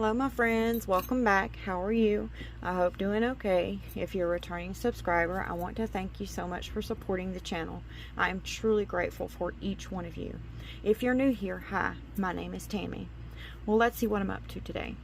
Hello my friends, welcome back. How are you? I hope doing okay. If you're a returning subscriber, I want to thank you so much for supporting the channel. I am truly grateful for each one of you. If you're new here, hi, my name is Tammy. Well, let's see what I'm up to today.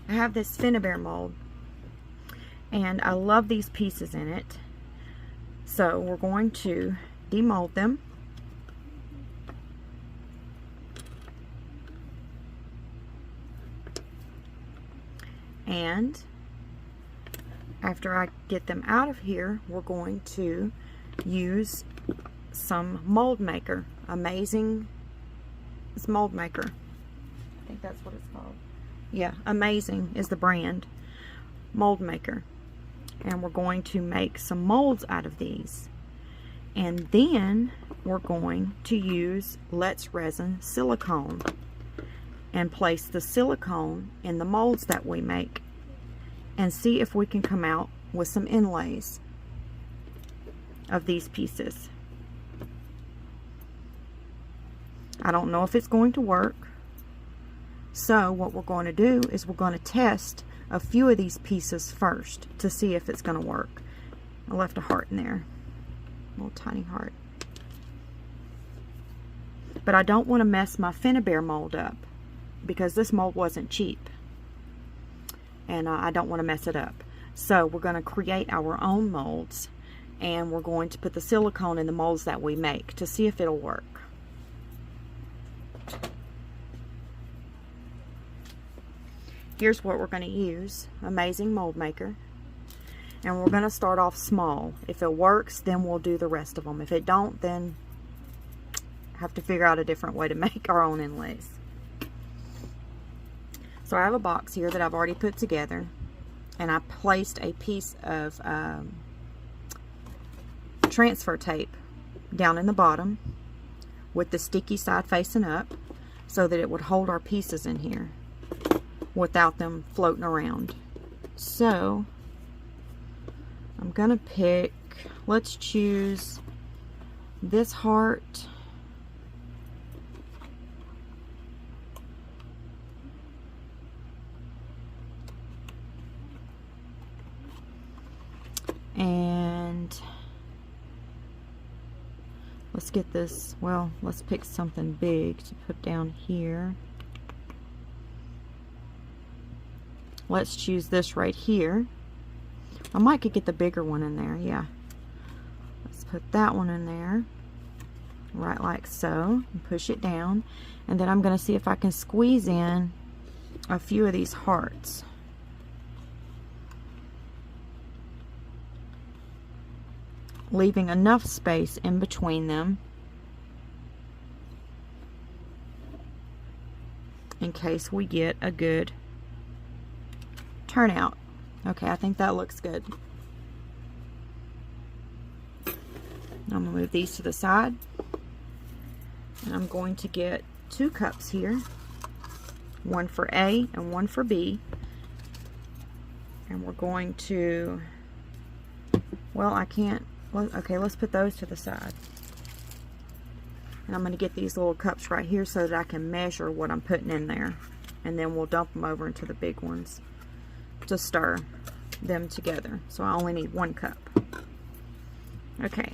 I have this Finnebear mold, and I love these pieces in it. So we're going to demold them. And after I get them out of here, we're going to use some mold maker. Amazing. It's mold maker. I think that's what it's called. Yeah, Amazing is the brand. Mold maker. And we're going to make some molds out of these. And then we're going to use Let's Resin silicone and place the silicone in the molds that we make and see if we can come out with some inlays of these pieces. I don't know if it's going to work, so what we're going to do is we're going to test a few of these pieces first to see if it's going to work. I left a heart in there, a little tiny heart. But I don't want to mess my Finnebear mold up because this mold wasn't cheap, and I don't want to mess it up. So we're going to create our own molds, and we're going to put the silicone in the molds that we make to see if it'll work. Here's what we're going to use. Amazing mold maker. And we're going to start off small. If it works, then we'll do the rest of them. If it don't, then have to figure out a different way to make our own inlays. So I have a box here that I've already put together. And I placed a piece of transfer tape down in the bottom with the sticky side facing up so that it would hold our pieces in here without them floating around. So I'm gonna pick, let's choose this heart, and let's get this, well, let's pick something big to put down here. Let's choose this right here. I might could get the bigger one in there, yeah. Let's put that one in there, right like so, and push it down. And then I'm going to see if I can squeeze in a few of these hearts. Leaving enough space in between them in case we get a good turnout. Okay, I think that looks good. I'm going to move these to the side, and I'm going to get 2 cups here, one for A and one for B, and we're going to, well, I can't, okay, let's put those to the side. And I'm going to get these little cups right here so that I can measure what I'm putting in there, and then we'll dump them over into the big ones to stir them together. So I only need 1 cup. Okay.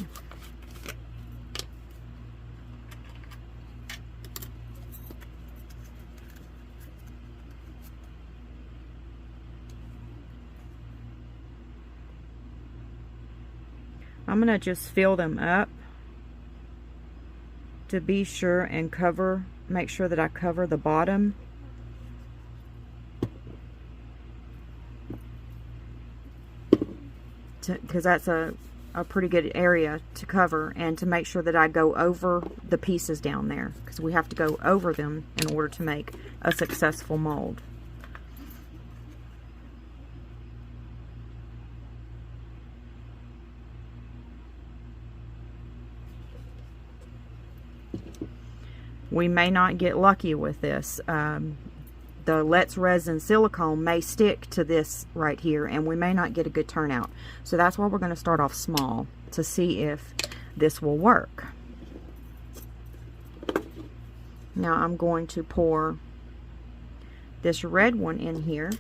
I'm gonna just fill them up to be sure and cover, make sure that I cover the bottom. Because that's a pretty good area to cover, and to make sure that I go over the pieces down there, because we have to go over them in order to make a successful mold. We may not get lucky with this. the Let's Resin silicone may stick to this right here, and we may not get a good turnout. So that's why we're going to start off small to see if this will work. Now I'm going to pour this red one in here,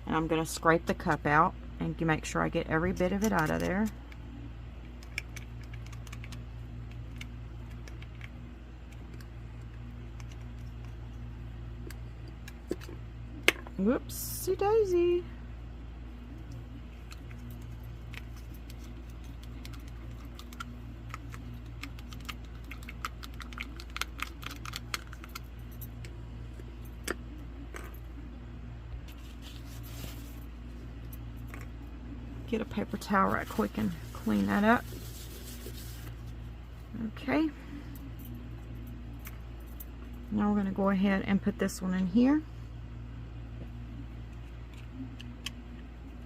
and I'm going to scrape the cup out and make sure I get every bit of it out of there. Whoopsie daisy. Get a paper towel right quick and clean that up. Okay. Now we're going to go ahead and put this one in here.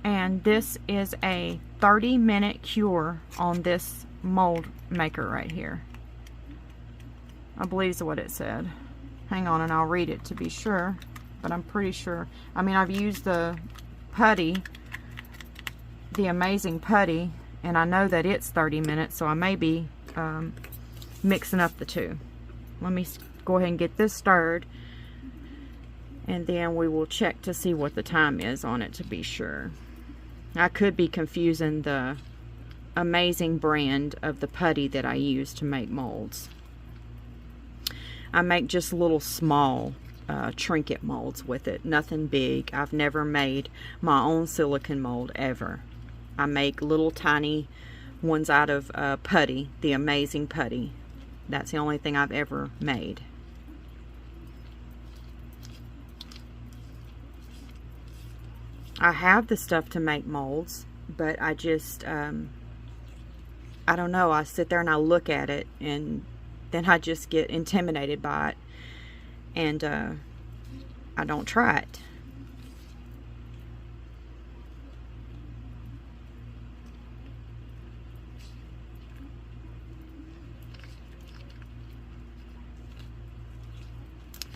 And this is a 30-minute cure on this mold maker right here. I believe is what it said. Hang on and I'll read it to be sure, but I'm pretty sure. I mean, I've used the putty, the Amazing Putty, and I know that it's 30 minutes, so I may be mixing up the two. Let me go ahead and get this stirred, and then we will check to see what the time is on it to be sure. I could be confusing the Amazing brand of the putty that I use to make molds. I make just little small trinket molds with it, nothing big. I've never made my own silicone mold ever. I make little tiny ones out of putty, the Amazing Putty. That's the only thing I've ever made. I have the stuff to make molds, but I just, I don't know, I sit there and I look at it, and then I just get intimidated by it, and I don't try it.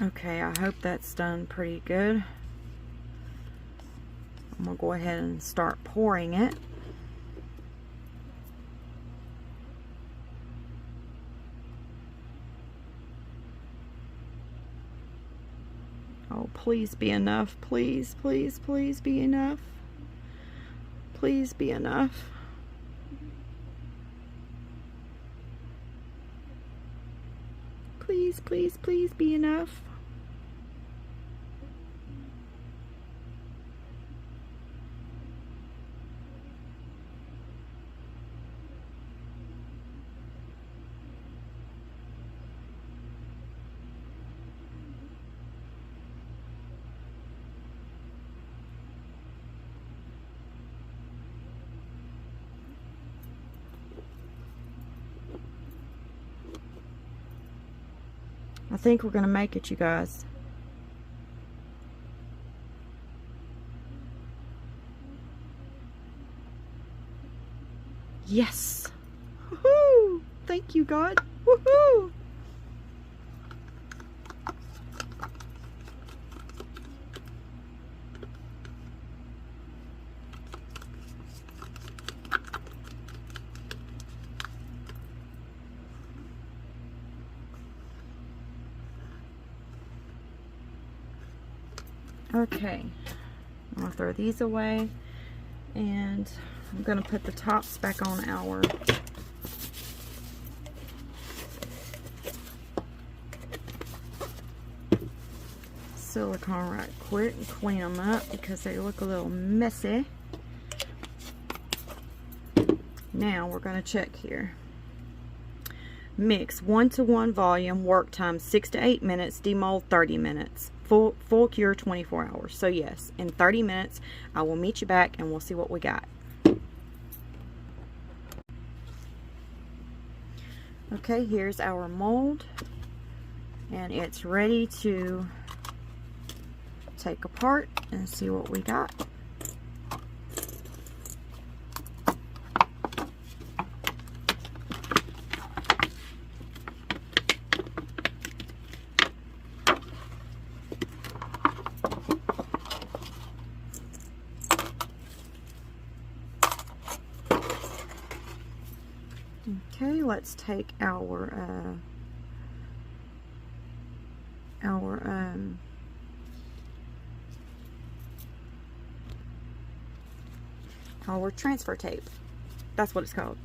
Okay, I hope that's done pretty good. I'm going to go ahead and start pouring it. Oh, please be enough. Please, please, please be enough. Please be enough. Please, please, please be enough. I think we're going to make it, you guys. Yes. Woohoo! Thank you, God. Woohoo! Okay, I'm going to throw these away, and I'm going to put the tops back on our silicone right quick and clean them up because they look a little messy. Now we're going to check here. Mix 1:1 volume, work time 6 to 8 minutes, demold 30 minutes. Full cure 24 hours. So yes, in 30 minutes I will meet you back and we'll see what we got. Okay, here's our mold, and it's ready to take apart and see what we got. Okay, let's take our transfer tape. That's what it's called.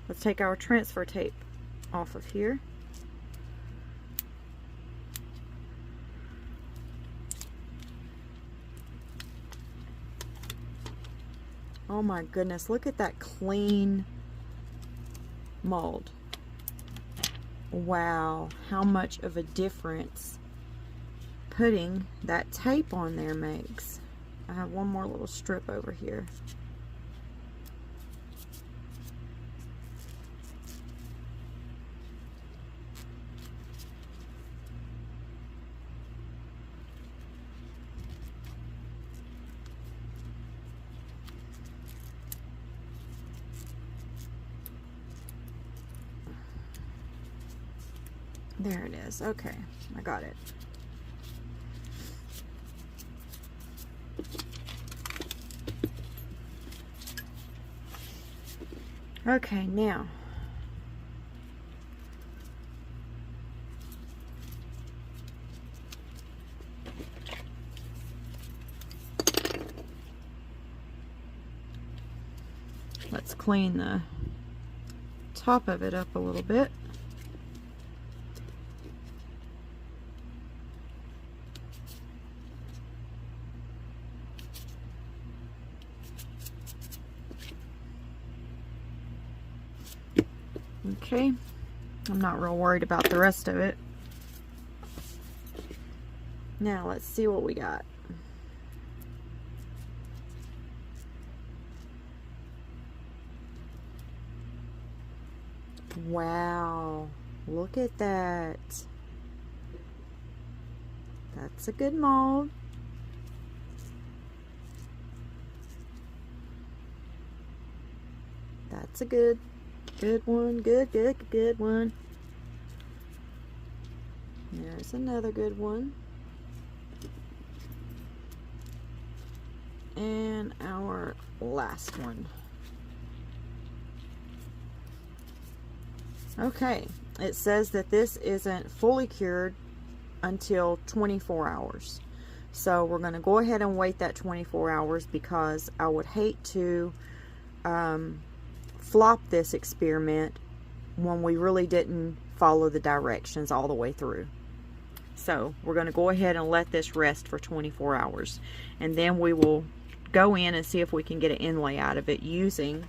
Let's take our transfer tape off of here. Oh my goodness, look at that clean mold. Wow, how much of a difference putting that tape on there makes. I have one more little strip over here. There it is. Okay, I got it. Okay, now let's clean the top of it up a little bit. Okay, I'm not real worried about the rest of it. Now let's see what we got. Wow, look at that. That's a good mold. That's a good one. Good one. There's another good one. And our last one. Okay, it says that this isn't fully cured until 24 hours. So we're going to go ahead and wait that 24 hours because I would hate to flop this experiment when we really didn't follow the directions all the way through. So we're going to go ahead and let this rest for 24 hours, and then we will go in and see if we can get an inlay out of it using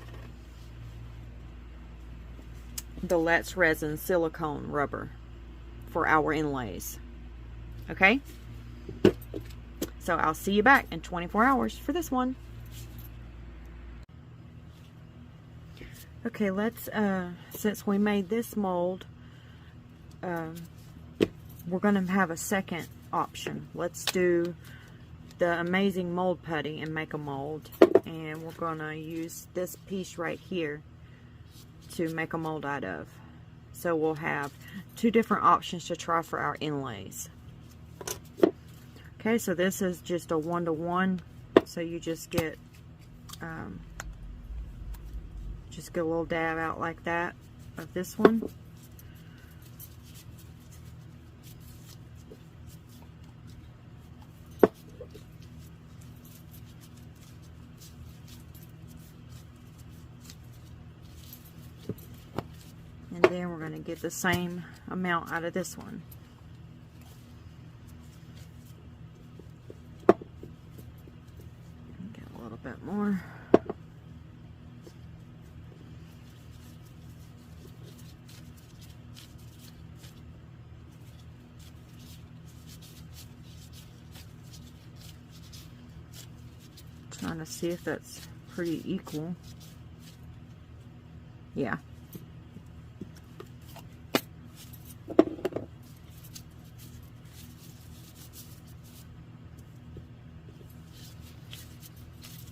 the Let's Resin silicone rubber for our inlays. Okay, so I'll see you back in 24 hours for this one. Okay, let's since we made this mold, we're going to have a second option. Let's do the amazing mold putty and make a mold, and we're going to use this piece right here to make a mold out of. So we'll have two different options to try for our inlays. Okay, so this is just a 1-to-1, so you just get a little dab out like that of this one. And then we're going to get the same amount out of this one. Get a little bit more. Trying to see if that's pretty equal. Yeah.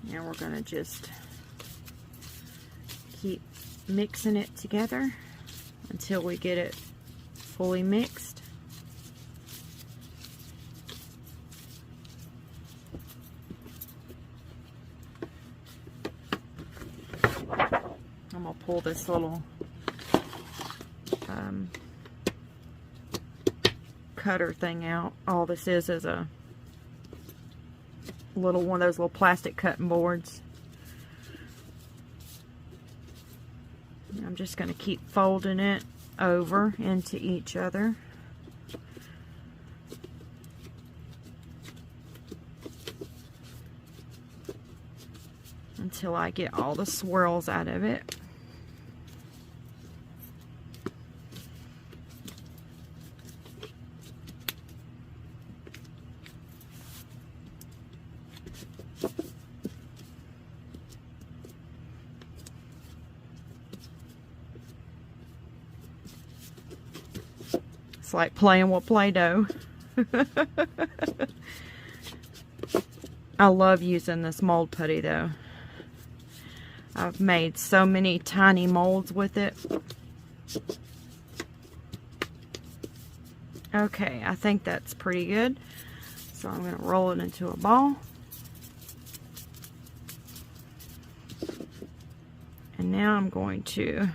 Now we're going to just keep mixing it together until we get it fully mixed. I'm I'm going to pull this little cutter thing out. All this is a little one of those little plastic cutting boards. I'm just going to keep folding it over into each other. Until I get all the swirls out of it. It's like playing with Play-Doh. I love using this mold putty though. I've made so many tiny molds with it. Okay, I think that's pretty good. So I'm going to roll it into a ball. And now I'm going to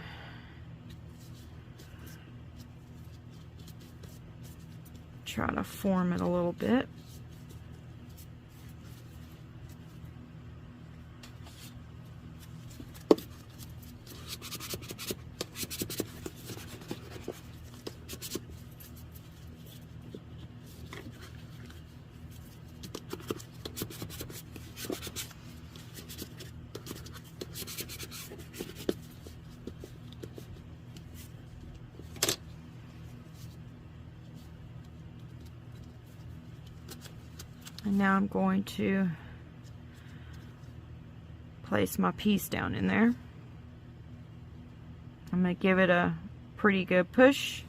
try to form it a little bit. And now I'm going to place my piece down in there. I'm going to give it a pretty good push.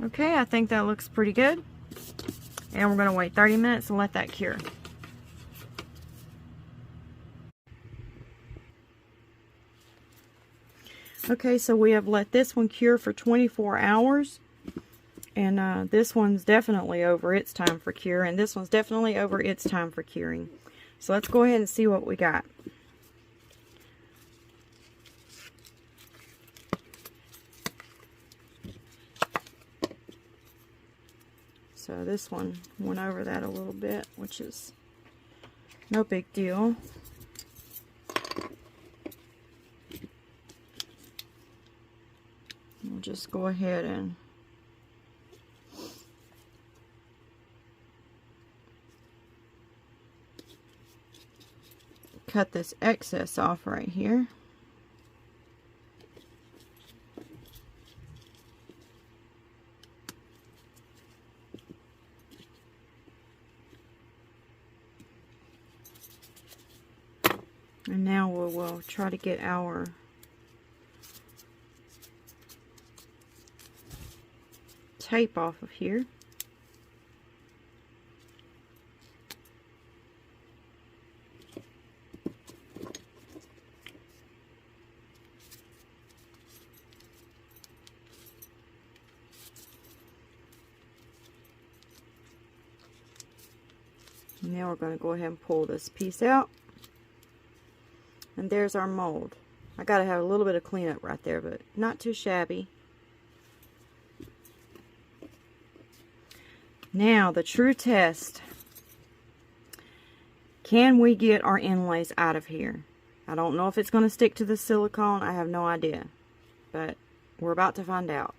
Okay, I think that looks pretty good. And we're going to wait 30 minutes and let that cure. Okay, so we have let this one cure for 24 hours. And this one's definitely over its time for cure. And this one's definitely over its time for curing. So let's go ahead and see what we got. So this one went over that a little bit, which is no big deal. We'll just go ahead and cut this excess off right here. And now we'll try to get our tape off of here. And now we're going to go ahead and pull this piece out. And there's our mold. I gotta have a little bit of cleanup right there, but not too shabby. Now, the true test. Can we get our inlays out of here? I don't know if it's going to stick to the silicone. I have no idea. But we're about to find out.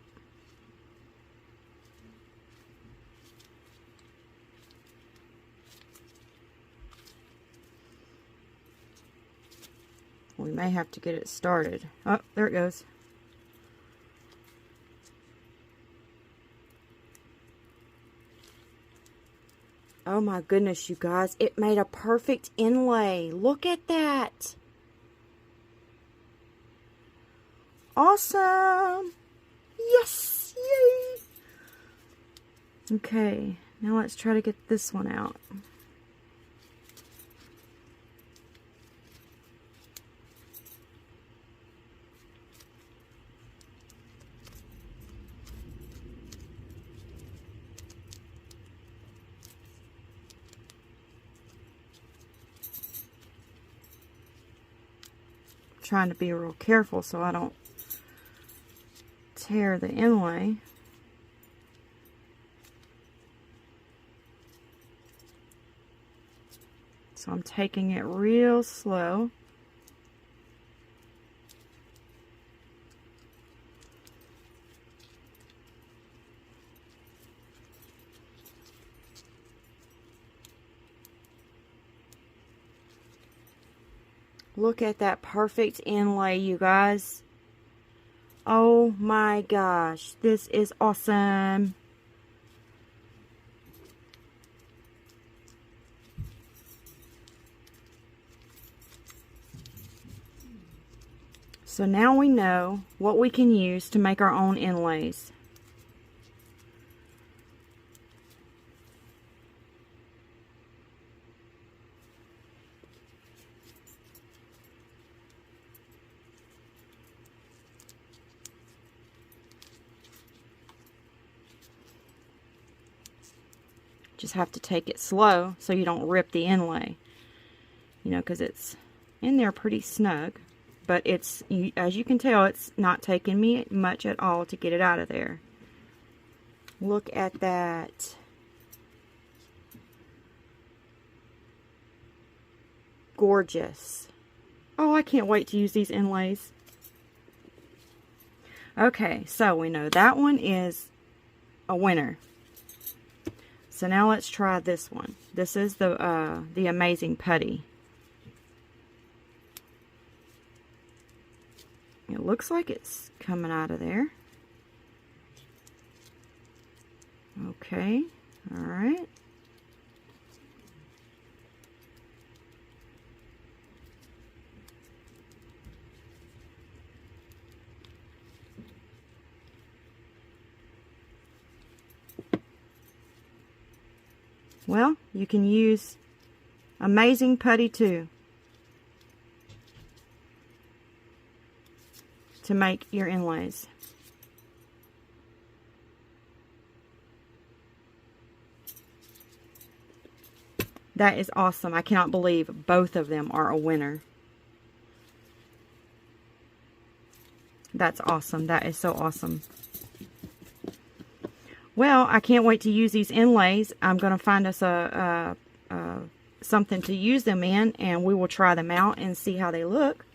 We may have to get it started. Oh, there it goes. Oh my goodness, you guys. It made a perfect inlay. Look at that. awesome. Yes, yay. Okay, now let's try to get this one out. Trying to be real careful so I don't tear the inlay. So I'm taking it real slow. Look at that perfect inlay, you guys. Oh my gosh, this is awesome. So now we know what we can use to make our own inlays. Just have to take it slow so you don't rip the inlay, you know, because it's in there pretty snug, but it's, as you can tell, it's not taking me much at all to get it out of there. Look at that. Gorgeous. Oh, I can't wait to use these inlays. Okay, so we know that one is a winner. So now let's try this one. This is the Amazing Putty. It looks like it's coming out of there. Okay, all right. Well, you can use Amazing Putty too to make your inlays. That is awesome. I cannot believe both of them are a winner. That's awesome. That is so awesome. Well, I can't wait to use these inlays. I'm going to find us something to use them in, and we will try them out and see how they look.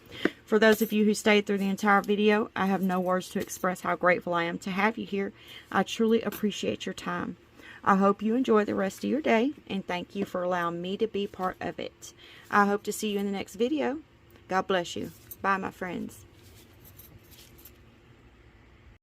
For those of you who stayed through the entire video, I have no words to express how grateful I am to have you here. I truly appreciate your time. I hope you enjoy the rest of your day, and thank you for allowing me to be part of it. I hope to see you in the next video. God bless you. Bye, my friends.